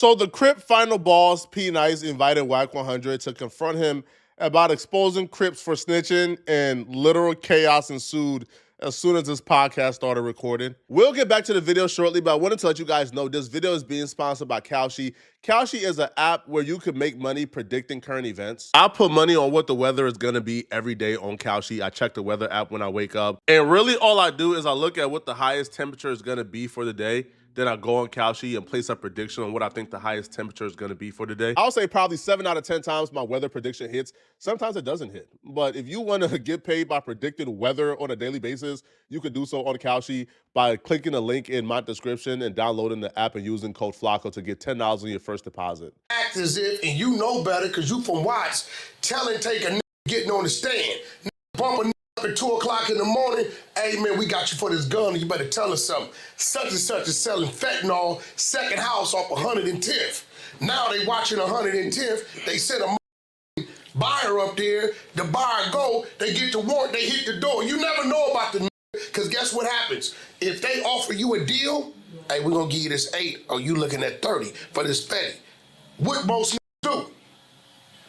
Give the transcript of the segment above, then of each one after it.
So the Crip final boss, P. Nice, invited Wack 100 to confront him about exposing Crips for snitching, and literal chaos ensued as soon as this podcast started recording. We'll get back to the video shortly, but I wanted to let you guys know this video is being sponsored by Kalshi. Kalshi is an app where you can make money predicting current events. I put money on what the weather is gonna be every day on Kalshi. I check the weather app when I wake up. And really all I do is I look at what the highest temperature is gonna be for the day. Then I go on Kalshi and place a prediction on what I think the highest temperature is going to be for the day. I'll say probably 7 out of 10 times my weather prediction hits. Sometimes it doesn't hit. But if you want to get paid by predicting weather on a daily basis, you can do so on Kalshi by clicking the link in my description and downloading the app and using code FLACO to get $10 on your first deposit. Act as if, and you know better because you from Watts, telling take a getting on the stand. Bump a at 2 o'clock in the morning, hey man, we got you for this gun, you better tell us something. Such and such is selling fentanyl, second house off 110th. Now they watching 110th, they send a buyer up there, the buyer go, they get the warrant, they hit the door. You never know about the because guess what happens? If they offer you a deal, hey, we're gonna give you this 8, or you looking at 30 for this fetty. What most do?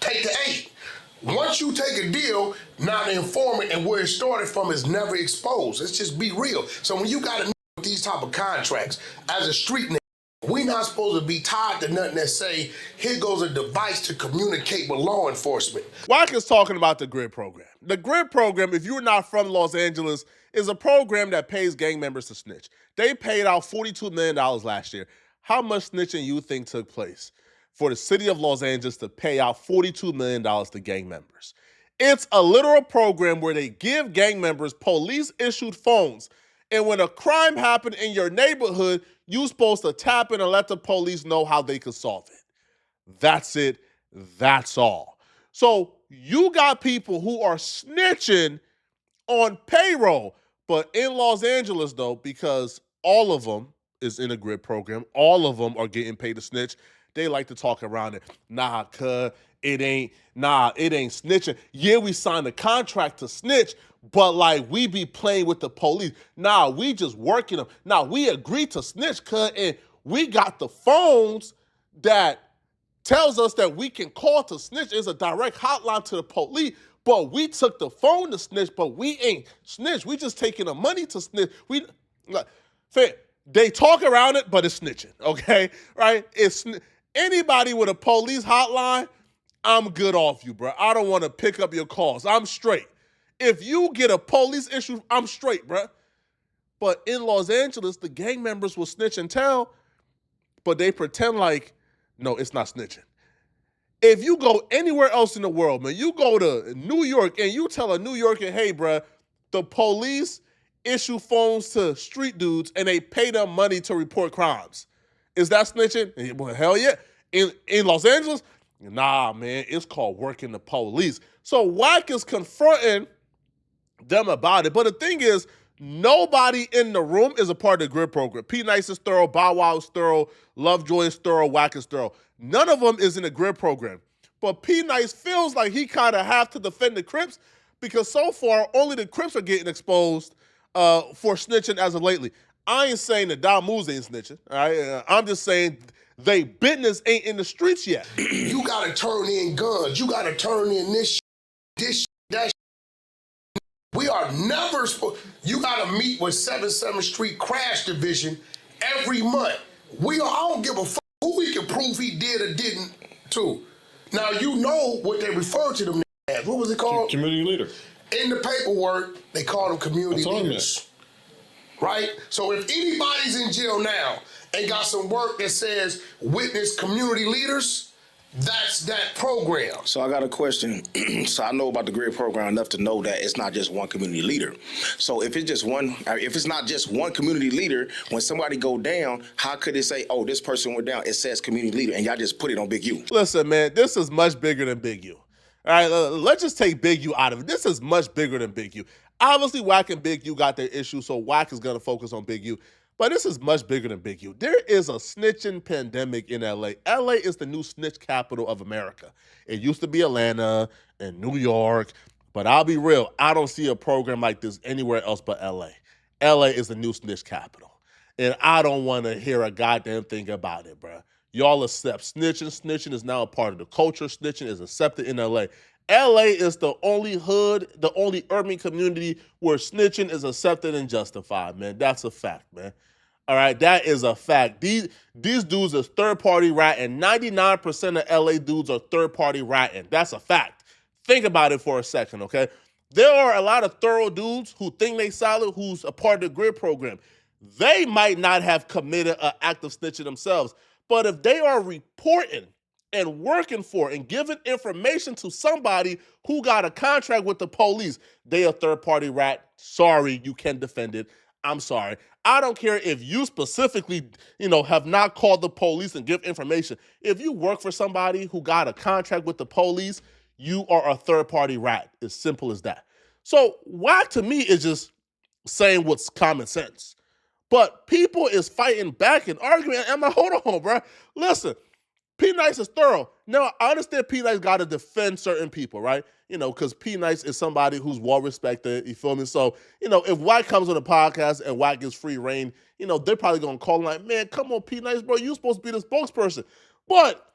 Take the 8. Once you take a deal, now the informant and where it started from is never exposed. Let's just be real. So when you got to with these type of contracts, as a street nigga, we not supposed to be tied to nothing that say, here goes a device to communicate with law enforcement. Wack is talking about the GRID program. The GRID program, if you're not from Los Angeles, is a program that pays gang members to snitch. They paid out $42 million last year. How much snitching you think took place for the city of Los Angeles to pay out $42 million to gang members? It's a literal program where they give gang members police-issued phones, and when a crime happened in your neighborhood, you're supposed to tap in and let the police know how they could solve it. That's it. That's all. So you got people who are snitching on payroll, but in Los Angeles, though, because all of them is in a GRID program, all of them are getting paid to snitch, they like to talk around it. Nah, cuz, it ain't snitching. Yeah, we signed a contract to snitch, but like we be playing with the police. Nah, we just working them. Nah, we agreed to snitch, cuz, and we got the phones that tells us that we can call to snitch. It's a direct hotline to the police, but we took the phone to snitch, but we ain't snitch. We just taking the money to snitch. They talk around it, but it's snitching, okay? Right? Anybody with a police hotline, I'm good off you, bro. I don't want to pick up your calls. I'm straight. If you get a police issue, I'm straight, bro. But in Los Angeles, the gang members will snitch and tell, but they pretend like, no, it's not snitching. If you go anywhere else in the world, man, you go to New York and you tell a New Yorker, hey, bro, the police issue phones to street dudes and they pay them money to report crimes. Is that snitching? Well, hell yeah. In Los Angeles, nah, man, it's called working the police. So Wack is confronting them about it. But the thing is, nobody in the room is a part of the GRID program. P. Nice is thorough, Bow Wow is thorough, Lovejoy is thorough, Wack is thorough. None of them is in the GRID program. But P. Nice feels like he kind of have to defend the Crips because so far, only the Crips are getting exposed for snitching as of lately. I ain't saying that Don Moose ain't snitching, all right? I'm just saying they business ain't in the streets yet. You gotta turn in guns. You gotta turn in this that. We are never supposed. You gotta meet with 77th Street Crash Division every month. I don't give a fuck who we can prove he did or didn't to. Now you know what they refer to them as. What was it called? Community leader. In the paperwork, they call them community leaders. Right? So if anybody's in jail now and got some work that says witness community leaders, that's that program. So I got a question. So I know about the GRID program enough to know that it's not just one community leader. So if it's not just one community leader, when somebody go down, how could it say, oh, this person went down, it says community leader, and y'all just put it on Big U? Listen, man, this is much bigger than Big U. All right, let's just take Big U out of it. This is much bigger than Big U. Obviously, Wack and Big U got their issues, so Wack is going to focus on Big U. But this is much bigger than Big U. There is a snitching pandemic in LA. LA is the new snitch capital of America. It used to be Atlanta and New York, but I'll be real, I don't see a program like this anywhere else but LA. LA is the new snitch capital. And I don't want to hear a goddamn thing about it, bro. y'all accept snitching. Snitching is now a part of the culture. Snitching is accepted in LA. LA is the only hood, the only urban community where snitching is accepted and justified, man. That's a fact, man. All right, that is a fact. These dudes are third-party ratting. 99% of LA dudes are third-party ratting. That's a fact. Think about it for a second, okay? There are a lot of thorough dudes who think they solid, who's a part of the grid program. They might not have committed an act of snitching themselves, but if they are reporting and working for and giving information to somebody who got a contract with the police, they a third-party rat. Sorry, you can defend it. I'm sorry. I don't care if you specifically, have not called the police and give information. If you work for somebody who got a contract with the police, you are a third-party rat. As simple as that. So Wack to me is just saying what's common sense. But people is fighting back and arguing. I'm like, hold on, bro. Listen, P Nice is thorough. Now, I understand P Nice got to defend certain people, right? Because P Nice is somebody who's well respected. You feel me? So, if Wack comes on the podcast and Wack gets free reign, they're probably going to call him like, man, come on, P Nice, bro. You're supposed to be the spokesperson. But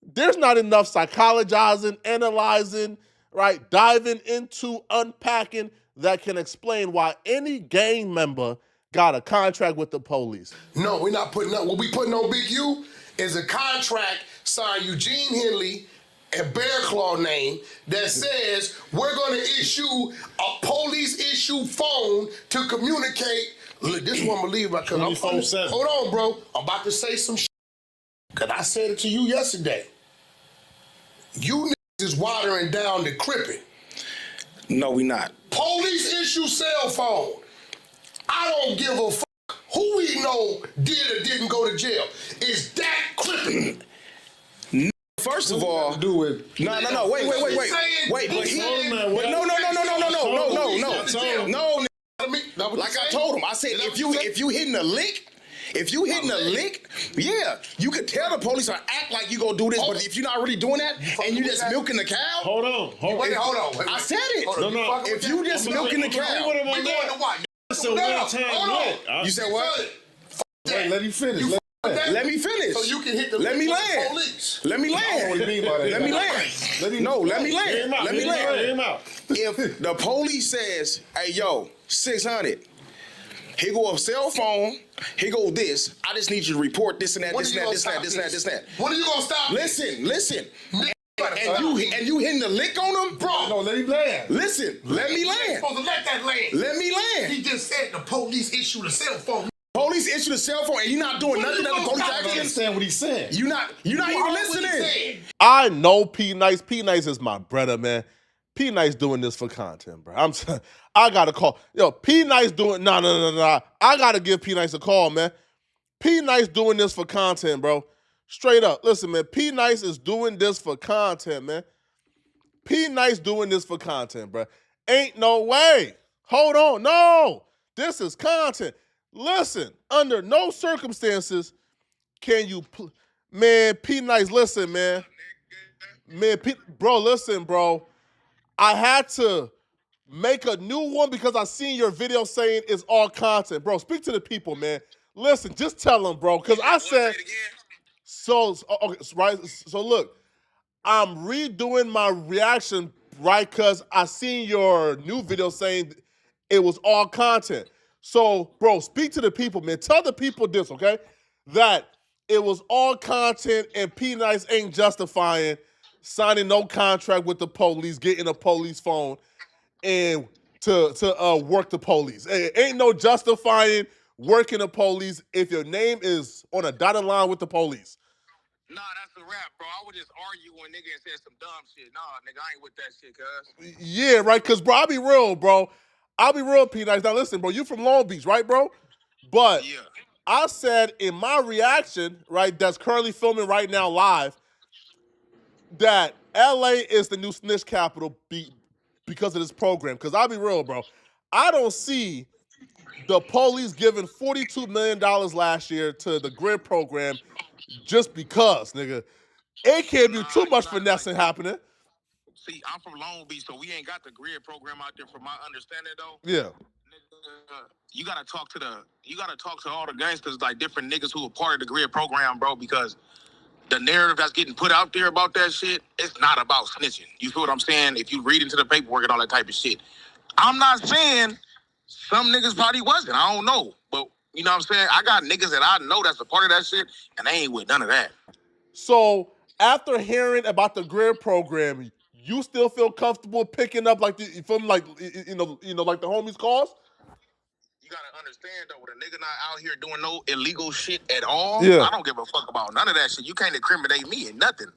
there's not enough psychologizing, analyzing, right? Diving into unpacking that can explain why any gang member got a contract with the police. No, we're not putting up. What we putting on Big U is a contract signed Eugene Henley and Bear Claw name that says we're going to issue a police-issue phone to communicate. Look, this one believe I could. Hold on, bro. I'm about to say some shit. Because I said it to you yesterday. You niggas is watering down the Crippin'. No, we not. Police-issue cell phone. I don't give a fuck who we know did or didn't go to jail. Is that Crippin'? First of all, do with no, wait, but he, but no. Like I told him, I said if you hitting a lick. If you hitting a lick, yeah, you could tell the police or act like you gonna do this, but if you're not really doing that and you just milking the cow, hold on. I said it. No. If you just milking the cow, we going to what? So you said what? Wait, let me finish. Let me finish. So you can hit the Let me land. Police. Let me land. What do you mean by that? Let me land. No, let me land. Let me land. If the police says, "Hey, yo, 600." Here go a cell phone. Here go this. I just need you to report this and that, this and that. When are you gonna stop? Listen. And you hitting the lick on them? Bro, no, let him land. Listen, let me land. You're supposed to let that land. Let me land. He just said the police issued a cell phone. Police issued a cell phone and you're not doing nothing that the police I don't understand what he's saying. You're not even listening. I know P Nice. P Nice is my brother, man. P Nice doing this for content, bro. I gotta call. Yo, P Nice doing nah. I gotta give P Nice a call, man. P Nice doing this for content, bro. Straight up. Listen, man. P Nice is doing this for content, man. P Nice doing this for content, bro. Ain't no way. Hold on. No. This is content. Listen, under no circumstances can you man, P Nice, listen, man. Listen, bro. I had to make a new one because I seen your video saying it's all content. Bro, speak to the people, man. Listen, just tell them, bro, because I said, so look, I'm redoing my reaction, right, because I seen your new video saying it was all content. So, bro, speak to the people, man. Tell the people this, okay, that it was all content and P Nice ain't justifying signing no contract with the police, getting a police phone, and to work the police. Ain't no justifying working the police if your name is on a dotted line with the police. Nah, that's a rap, bro. I would just argue when nigga and said some dumb shit. Nah, nigga, I ain't with that shit, cuz. Yeah, right, because, bro, I'll be real, bro. I'll be real, P Nice. Now, listen, bro, you from Long Beach, right, bro? But yeah. I said in my reaction, right, that's currently filming right now live, that LA is the new snitch capital because of this program. Because I'll be real, bro. I don't see the police giving $42 million last year to the grid program just because, nigga. It can't be too much finessing happening. See, I'm from Long Beach, so we ain't got the grid program out there from my understanding, though. Yeah. You gotta talk to all the gangsters, like different niggas who are part of the grid program, bro, because the narrative that's getting put out there about that shit, it's not about snitching. You feel what I'm saying? If you read into the paperwork and all that type of shit. I'm not saying some niggas probably wasn't. I don't know. But you know what I'm saying? I got niggas that I know that's a part of that shit, and they ain't with none of that. So after hearing about the grid program, you still feel comfortable picking up like from like like the homies calls? You gotta understand though, when a nigga not out here doing no illegal shit at all, Yeah. I don't give a fuck about none of that shit. You can't incriminate me in nothing.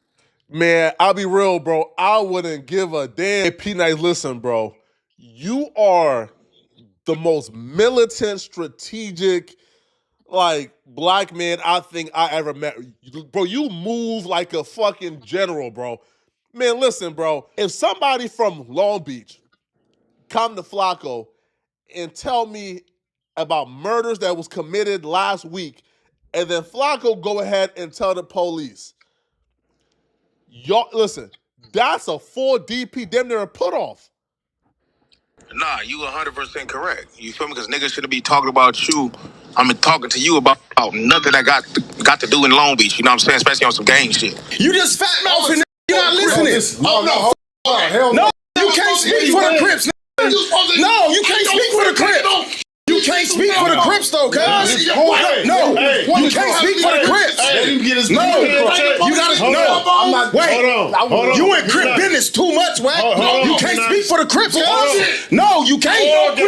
Man, I'll be real, bro. I wouldn't give a damn. Hey, P-Nice, listen, bro. You are the most militant, strategic, like, black man I think I ever met. Bro, you move like a fucking general, bro. Man, listen, bro. If somebody from Long Beach come to Flacco and tell me about murders that was committed last week, and then Flacco go ahead and tell the police, y'all, listen, that's a full DP, damn near a put off. Nah, you 100% correct. You feel me? Because niggas shouldn't be talking about you. I mean, talking to you about nothing that got to do in Long Beach. You know what I'm saying? Especially on some gang shit. You just fat mouthing. You're not listening. Hell No, you can't speak for the Crips. No, you can't speak for the Crips. You can't speak for the Crips though, cuz. No, you can't speak for the Crips. Let him get his No, you gotta no. I'm not. Wait, Hold on. you in Crip business too much, Wack. You can't speak for the Crips, cuz. No, you can't.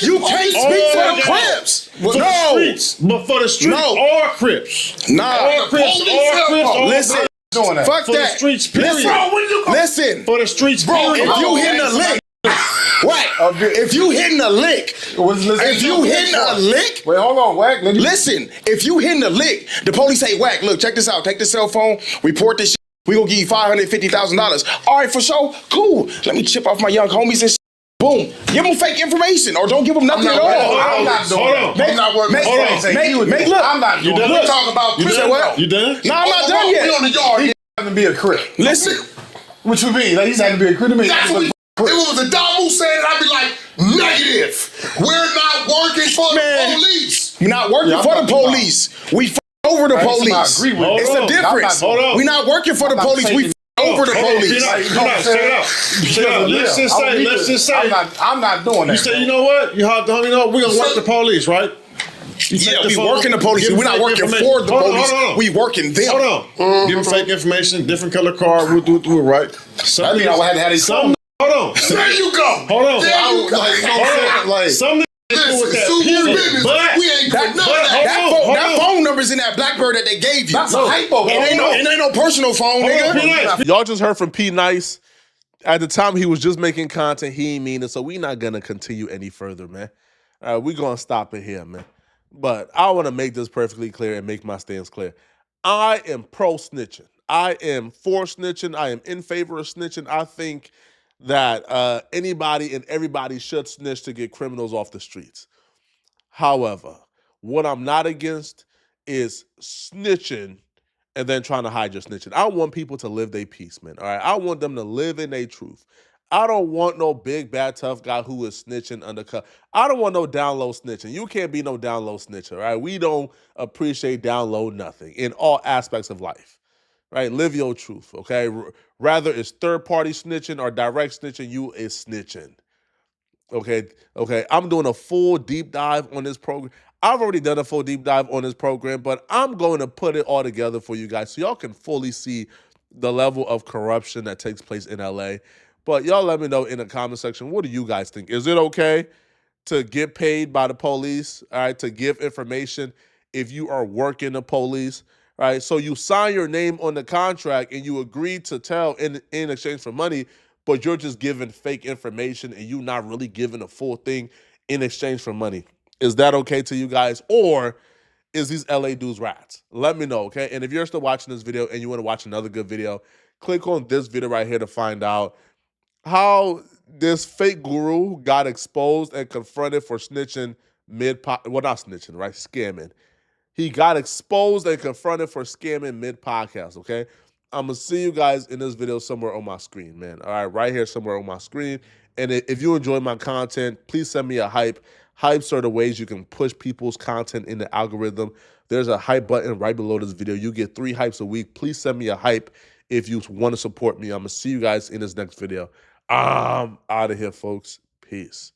You can't speak for the Crips. No, But for the streets or Crips. nah. Crips or Crips. Listen, fuck For the that. streets, period. Listen, For the streets, bro. period. If you hitting a lick, what? If you hitting a lick, if you hitting a lick. Wait, hold on, Wack. Listen, if you hitting a lick, the police say, Wack, look, check this out. Take the cell phone, report this shit. We gonna give you $550,000. All right, for sure. Cool. Let me chip off my young homies and shit. Boom. Give them fake information or don't give them nothing at all. I'm not doing that. I'm not working. Look. I'm not doing that. We're talking about You Crips. done? what? You done? No, I'm not done yet. We on the yard. He having to be a Crip. Listen. What you mean? Like he's having to be a Crip to me. That's what we. If it was a Damu saying it, I'd be like, negative. We're not working for the police. We're not working for the police. We over the police. I agree with It's a difference. We're not working for the police. We over the police. Shut up. Let's just say. I'm not doing that. You say, you know what? You have to, we're gonna work the police, right? Yeah, we working the police. We're not working for the police. We working them. Hold on. Give them fake information, different color card. We'll do it right. I mean, I had to have his phone. Hold on. There you go. Hold on. There you go. Some niggas Listen, with that. sue your Period. business. But We ain't doing none of that. That phone number's in that Blackbird that they gave you. That's a hypo. It ain't no personal phone, nigga. Y'all just heard from P-Nice. At the time he was just making content, he ain't mean it, so we not gonna continue any further, man. We gonna stop it here, man. But I want to make this perfectly clear and make my stance clear. I am pro snitching. I am for snitching. I am in favor of snitching. I think that anybody and everybody should snitch to get criminals off the streets. However, what I'm not against is snitching and then trying to hide your snitching. I want people to live their peace, man. All right. I want them to live in their truth. I don't want no big, bad, tough guy who is snitching undercover. I don't want no down low snitching. You can't be no down low snitcher, right? We don't appreciate down low nothing in all aspects of life, right? Live your truth, okay? Rather it's third party snitching or direct snitching, you is snitching. Okay. I'm doing a full deep dive on this program. I've already done a full deep dive on this program, but I'm going to put it all together for you guys so y'all can fully see the level of corruption that takes place in LA. But y'all let me know in the comment section, what do you guys think? Is it okay to get paid by the police, all right, to give information if you are working the police, right? So you sign your name on the contract and you agree to tell in exchange for money, but you're just giving fake information and you not really giving a full thing in exchange for money. Is that okay to you guys? Or is these LA dudes rats? Let me know, okay? And if you're still watching this video and you want to watch another good video, click on this video right here to find out how this fake guru got exposed and confronted for snitching well, not snitching, right? Scamming. He got exposed and confronted for scamming mid-podcast, okay? I'm going to see you guys in this video somewhere on my screen, man. All right, right here somewhere on my screen. And if you enjoy my content, please send me a hype. Hypes are the ways you can push people's content in the algorithm. There's a hype button right below this video. You get 3 hypes a week. Please send me a hype if you want to support me. I'm going to see you guys in this next video. I'm out of here, folks. Peace.